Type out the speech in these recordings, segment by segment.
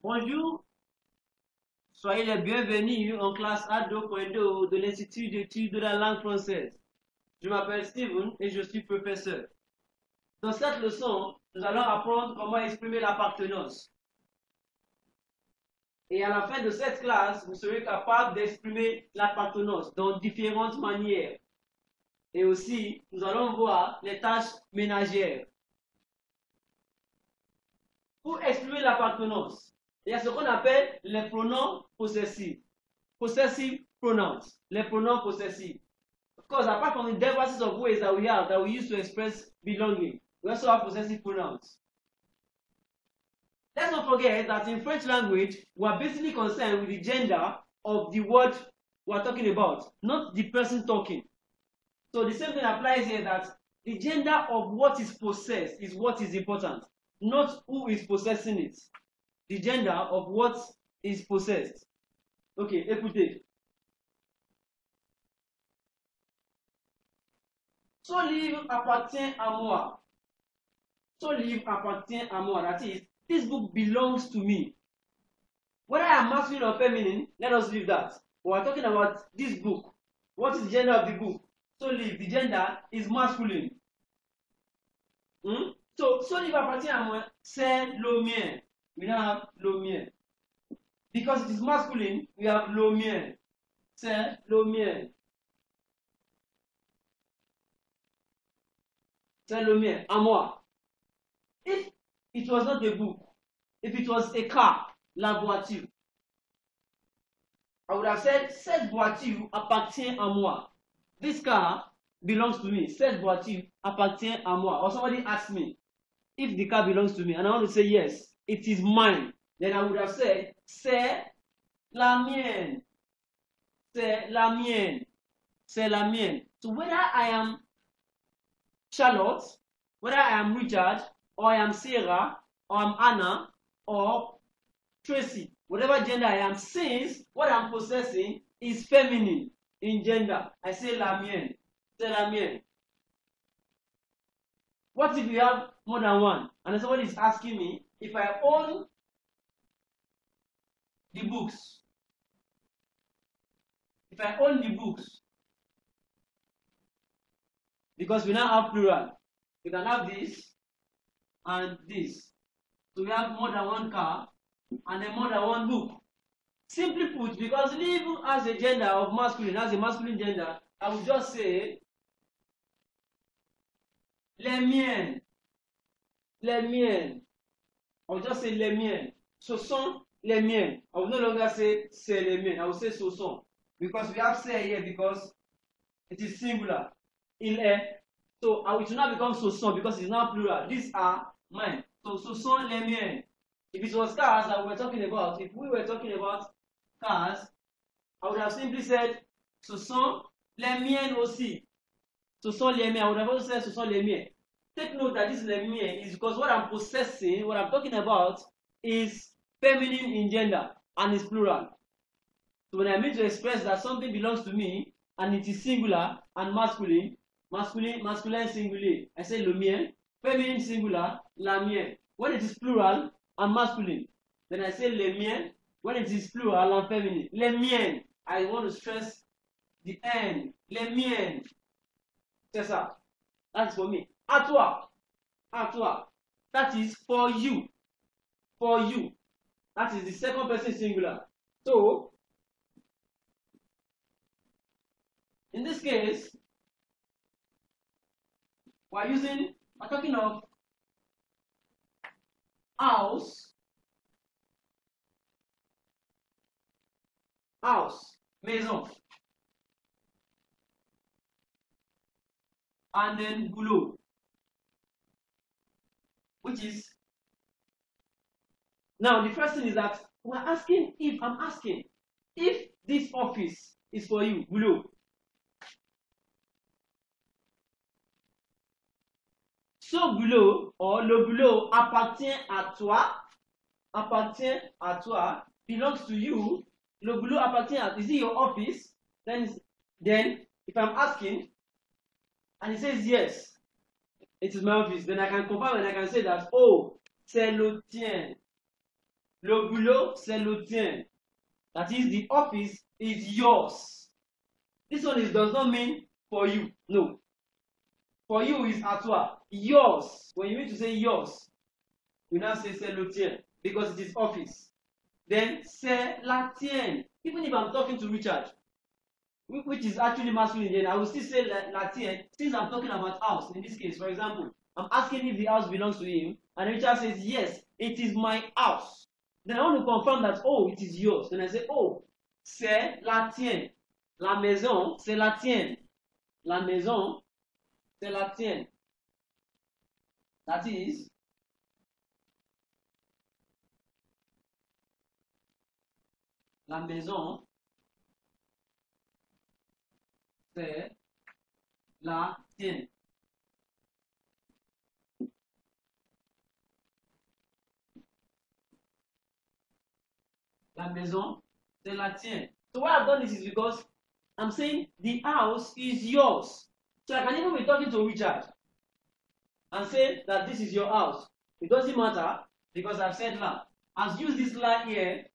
Bonjour, soyez les bienvenus en classe A2.2 de l'Institut d'études de la langue française. Je m'appelle Steven et je suis professeur. Dans cette leçon, nous allons apprendre comment exprimer l'appartenance. Et à la fin de cette classe, vous serez capable d'exprimer l'appartenance dans différentes manières. Et aussi, nous allons voir les tâches ménagères. Pour exprimer l'appartenance, il y a ce qu'on appelle les pronoms possessifs. Possessive pronouns. Les pronoms possessifs. Of course, apart from the diversity of ways that we have that we use to express belonging, we also have possessive pronouns. Let's not forget that in French language, we are basically concerned with the gender of the word we are talking about, not the person talking. So the same thing applies here, that the gender of what is possessed is what is important, not who is possessing it. The gender of what is possessed. Ok, écoutez. Son livre appartient à moi. Son livre appartient à moi. That is, this book belongs to me. Whether I am masculine or feminine, let us leave that. We are talking about this book. What is the gender of the book? Son livre, the gender is masculine. So, son livre appartient à moi, c'est le mien. We now have le mien. Because it is masculine, we have le mien. C'est le mien. C'est le mien, à moi. If it was not a book, if it was a car, la voiture, I would have said, cette voiture appartient à moi. This car belongs to me. Cette voiture appartient à moi. Or somebody asks me if the car belongs to me, and I want to say yes, it is mine. Then I would have said, c'est la mienne. C'est la mienne. C'est la mienne. So whether I am Charlotte, whether I am Richard, or I am Sarah, or I'm Anna, or Tracy, whatever gender I am, since what I'm possessing is feminine in gender, I say la mienne. C'est la mienne. What if you have more than one? And somebody is asking me if I own the books. If I own the books, because we now have plural. We can have this and this. So we have more than one car and then more than one book. Simply put, because live as a gender of masculine, as a masculine gender, I would just say les miennes. Les miennes. I would just say les miennes. Ce sont les miennes. I will no longer say c'est les miennes. I will say ce sont. Because we have say here because it is singular. Il est. So it will now become ce sont because it is now plural. These are mine. So ce sont les miennes. If it was cars that we were talking about, if we were talking about cars, I would have simply said ce sont les miennes aussi. Ce sont les miennes. I would have also said ce sont les miennes. Take note that this les miennes is because what I'm possessing, what I'm talking about, is feminine in gender and is plural. So when I mean to express that something belongs to me and it is singular and masculine, masculin singulier, I say le mien, feminine singular, la mienne. When it is plural and masculine, then I say les miens. When it is plural and feminine, les miennes. I want to stress the N. Les miennes. C'est ça. That's for me. À toi. À toi. That is for you. For you. That is the second person singular. So, in this case, we're talking of house, maison, and then boulot, which is, now the first thing is that I'm asking if this office is for you, boulot. Ce boulot or le boulot appartient à toi, belongs to you. Le boulot appartient à, is it your office? Then if I'm asking and he says yes, it is my office, then I can confirm and I can say that, oh, c'est le tien. Le boulot, c'est le tien. That is, the office is yours. This one does not mean for you. No. For you is à toi. Yours. When you mean to say yours, you now say c'est le tien because it is office. Then c'est la tienne. Even if I'm talking to Richard, which is actually masculine, then I will still say la tienne since I'm talking about house. In this case, for example, I'm asking if the house belongs to him, and Richard says, yes, it is my house. Then I want to confirm that, oh, it is yours. Then I say, oh, c'est la tienne. La maison, c'est la tienne. La maison, c'est la tienne. That is, la maison, c'est la tienne. La maison, c'est la tienne. So why I've done this is because I'm saying the house is yours. So I can even be talking to Richard and say that this is your house. It doesn't matter because I've said la. I've used this la here.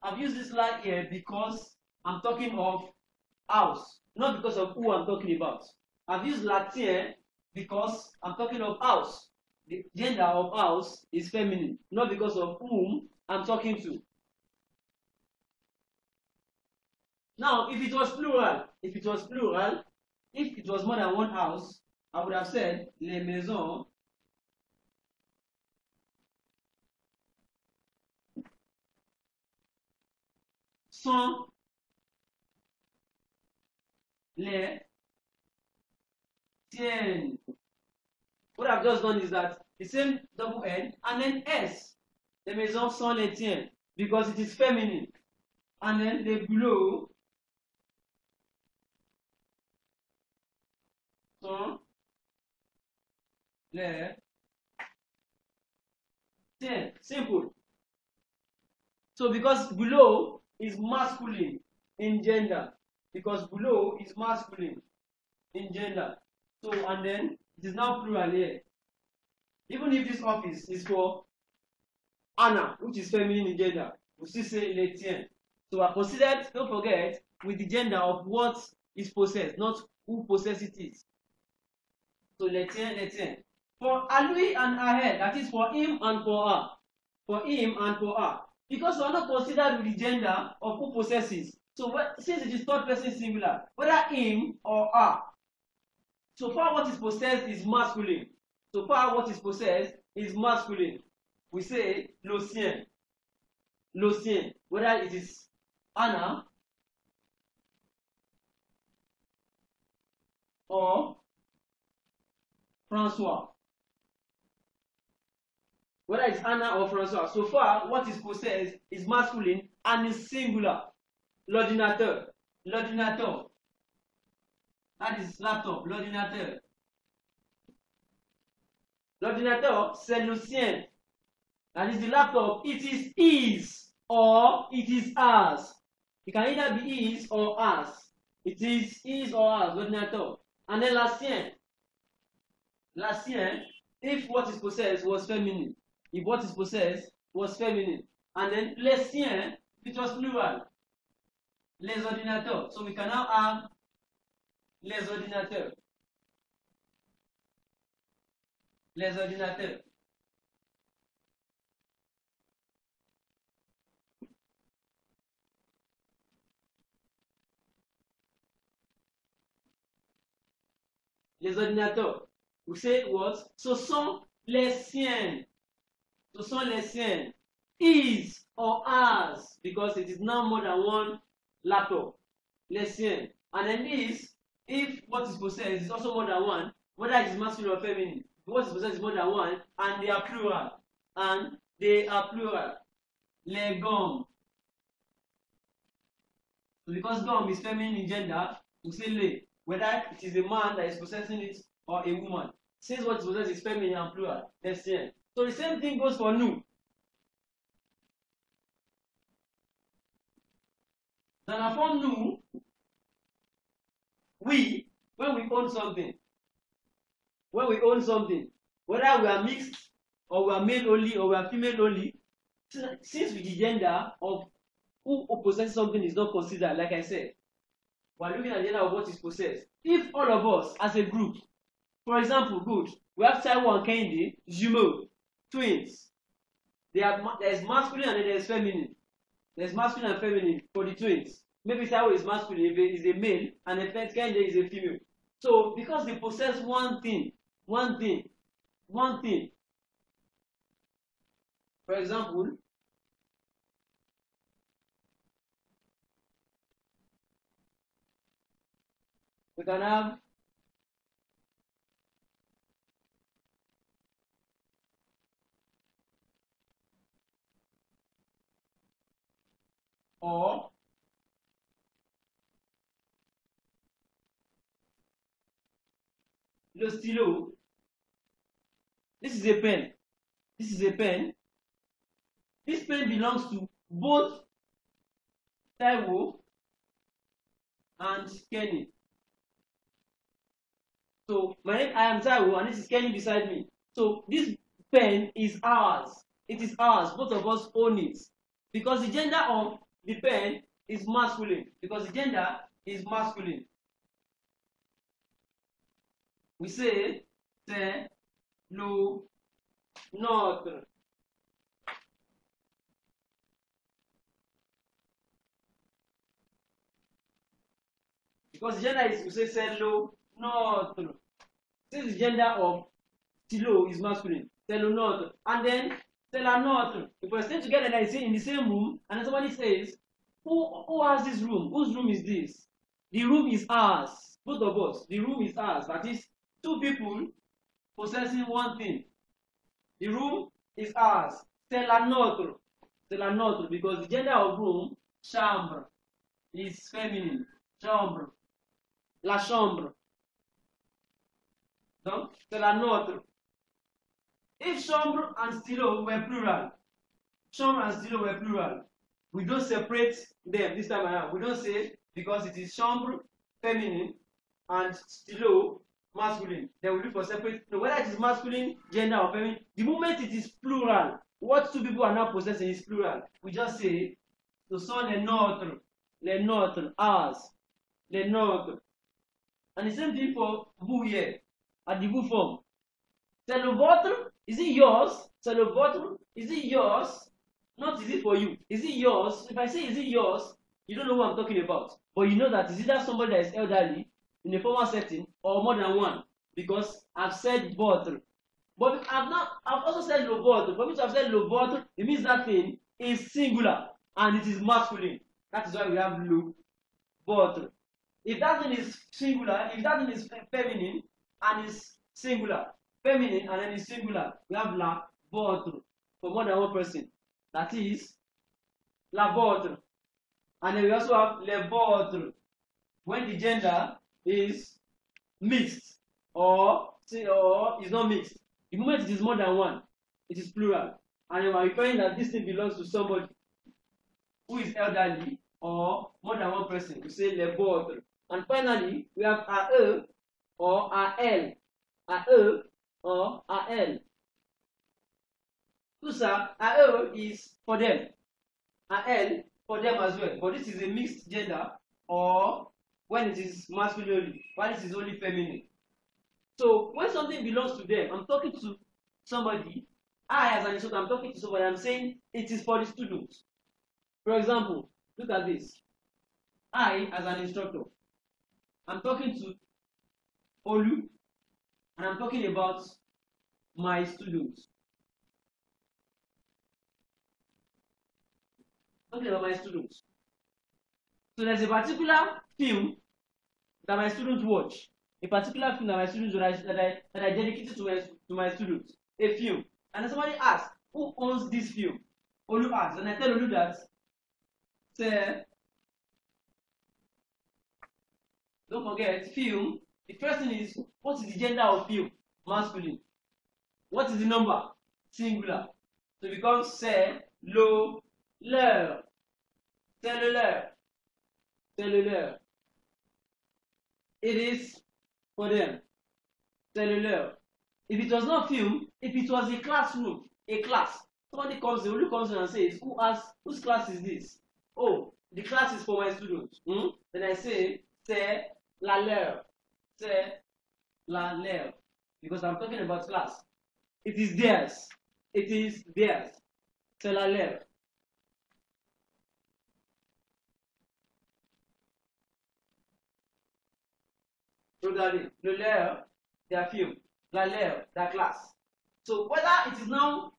I've used this la here because I'm talking of house, not because of who I'm talking about. I've used la tienne because I'm talking of house. The gender of house is feminine, not because of whom I'm talking to. Now, if it was plural, if it was more than one house, I would have said les maisons sont les tiennes. What I've just done is that the same double N and then S. Les maisons sont les tiennes because it is feminine. And then the below sont les tiennes. Simple. So because below is masculine in gender. Because below is masculine in gender. So, and then it is now plural here. Even if this office is for Anna, which is feminine in gender, we still say les tiennes. So I considered, don't forget, with the gender of what is possessed, not who possesses it. So les tiennes, les tiennes. For Alui and Ahed, that is for him and for her. For him and for her. Because we are not considered with the gender of who possesses. So since it is third person singular, whether him or her. So far what is possessed is masculine. So far what is possessed is masculine. We say le sien. Le sien. Whether it is Anna or Francois. Whether it's Anna or Francois. So far, what is possessed is masculine and is singular. L'ordinateur. L'ordinateur. That is laptop. L'ordinateur. L'ordinateur, c'est le sien. That is the laptop. It is his or it is ours. It can either be his or ours. It is his or ours. L'ordinateur. And then la sienne. La sienne, if what is possessed was feminine. If what is possessed was feminine. And then les siens, it was plural. Les ordinateurs. So we can now have les ordinateurs. Les ordinateurs. Les ordinateurs. We say what? Ce sont les siennes. Ce sont les siennes. Is or ours, because it is now more than one laptop. Les siennes. And then this, if what is possessed is also more than one, whether it is masculine or feminine, what is possessed is more than one, and they are plural. And they are plural. Les gommes. So because gum is feminine in gender, we say les, whether it is a man that is possessing it or a woman. Since what is possessed is feminine and plural, les siennes. So the same thing goes for nous. Dans la forme nous, we, when we own something, whether we are mixed or we are male only or we are female only, since the gender of who possesses something is not considered, like I said, we're looking at the gender of what is possessed. If all of us as a group, for example, good, we have Taiwo and Kehinde, jumeaux, twins. There's masculine and then there's feminine. There's masculine and feminine for the twins. Maybe Taiwo is masculine, if is a male, and Kehinde is a female. So because they possess one thing. For example, we can have or the stylo. This is a pen. This is a pen. This pen belongs to both Taiwo and Kenny. So I am Taiwo and this is Kenny beside me. So this pen is ours. It is ours. Both of us own it. Because the gender of the pen is masculine. Because the gender is masculine. We say c'est le notre. Because the gender is, we say c'est le notre. Since the gender of stylo is masculine, c'est le notre. And then c'est la notre. If we stay together and I say in the same room, and then somebody says, who has this room? Whose room is this? The room is ours. Both of us. The room is ours. That is two people possessing one thing. The room is ours. C'est la notre. C'est la notre because the gender of room, chambre, is feminine. Chambre. La chambre. Donc, c'est la notre. If chambre and stylo were plural, we don't separate them this time around. We don't say because it is chambre feminine and stylo masculine. Then we look for separate. So whether it is masculine, gender, or feminine, the moment it is plural, what two people are now possessing is plural. We just say, ce sont les nôtres, ours, les nôtres. And the same thing for vous here, at the vous form. C'est le vôtre, is it yours? C'est le vôtre, is it yours? Not is it for you. Is it yours? If I say is it yours, you don't know what I'm talking about. But you know that is either somebody that is elderly in a formal setting or more than one. Because I've said votre. But I've also said le vôtre. For me to have said le vôtre, it means that thing is singular and it is masculine. That is why we have le vôtre. If that thing is singular, if that thing is feminine and is singular, feminine and then is singular, we have la vôtre for more than one person. That is la vôtre. And then we also have le vôtre when the gender is mixed or is not mixed. The moment it is more than one, it is plural. And we are referring that this thing belongs to somebody who is elderly or more than one person. We say le vôtre. And finally, we have AE or AL. AE or AL. So, sir, AE is for them. AL for them as well. But this is a mixed gender or when it is masculine only, while this is only feminine. So when something belongs to them, I'm talking to somebody, I as an instructor, I'm talking to somebody, I'm saying it is for the students. For example, look at this. I as an instructor, I'm talking to Olu, and I'm talking about my students. Talking about my students. So there's a particular film that my students watch. A particular film that my students that I dedicated to my students. A film. And then somebody asks, who owns this film? Olu asks, and I tell Olu that, say, don't forget, film. The first thing is, what is the gender of film? Masculine. What is the number? Singular. So it becomes c'est le leur. C'est le leur. C'est le leur. It is for them. C'est le leur. If it was not film, if it was a classroom, a class, Somebody comes in and says, whose class is this? Oh, the class is for my students. Then I say, c'est la leur. C'est la leur. Because I'm talking about class. It is theirs. It is theirs. C'est la leur. Regardez, le leur, their film. La leur, their class. So whether it is now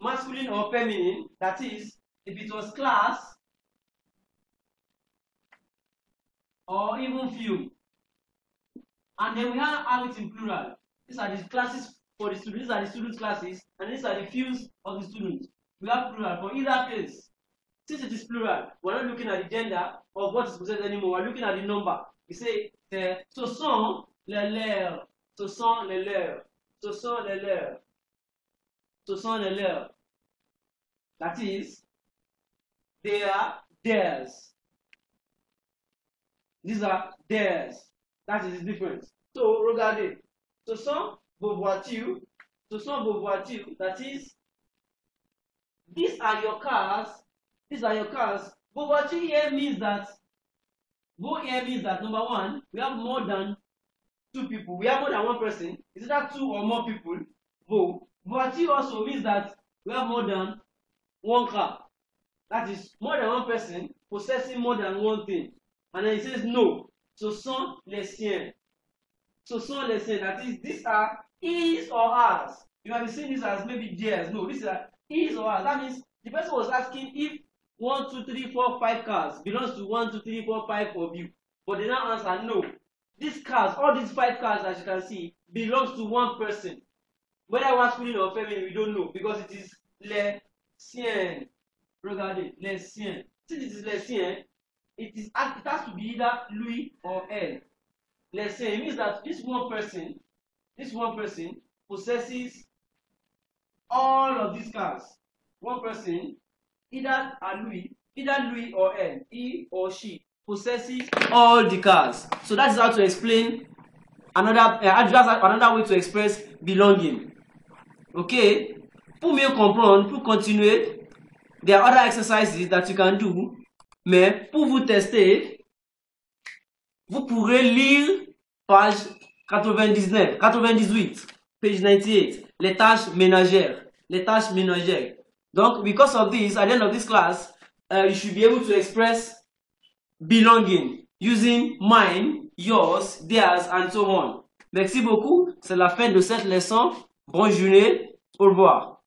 masculine or feminine, that is, if it was class or even few. And then we have it in plural. These are the classes for the students, these are the students' classes, and these are the fews of the students. We have plural for either case. Since it is plural, we're not looking at the gender of what is possessed anymore, we're looking at the number. We say, ce sont les leurs, ce sont les leurs, ce sont les leurs, ce sont les leurs. That is, they are theirs. These are theirs. That is the difference. So, regardez. Ce sont vos voitures. Ce sont vos voitures. That is, these are your cars. These are your cars. Vos voitures here means that, number one, we have more than two people. We have more than one person. Is that two or more people? Vos. Voiture also means that we have more than one car. That is more than one person possessing more than one thing. And then it says no. Ce sont les siens. Ce sont les siens. That is, these are his or ours. You might be seeing this as maybe theirs. No, these are his or ours. That means the person was asking if 1, 2, 3, 4, 5 cars belongs to 1, 2, 3, 4, 5 of you. But they now answer no. These cars, all these 5 cars as you can see, belongs to one person. Whether masculine or feminine, we don't know because it is les siens. Regardez, les siens. Since it is les siens, it has to be either lui or elle. Les siens, it means that this one person possesses all of these cars. One person, either lui or elle, he or she possesses all the cars. So that is how to explain another way to express belonging. Okay? Pour mieux comprendre, pour continuer, there are other exercises that you can do. Mais pour vous tester, vous pourrez lire page 98, page 98, les tâches ménagères. Donc, because of this, at the end of this class, you should be able to express belonging using mine, yours, theirs, and so on. Merci beaucoup. C'est la fin de cette leçon. Bonne journée. Au revoir.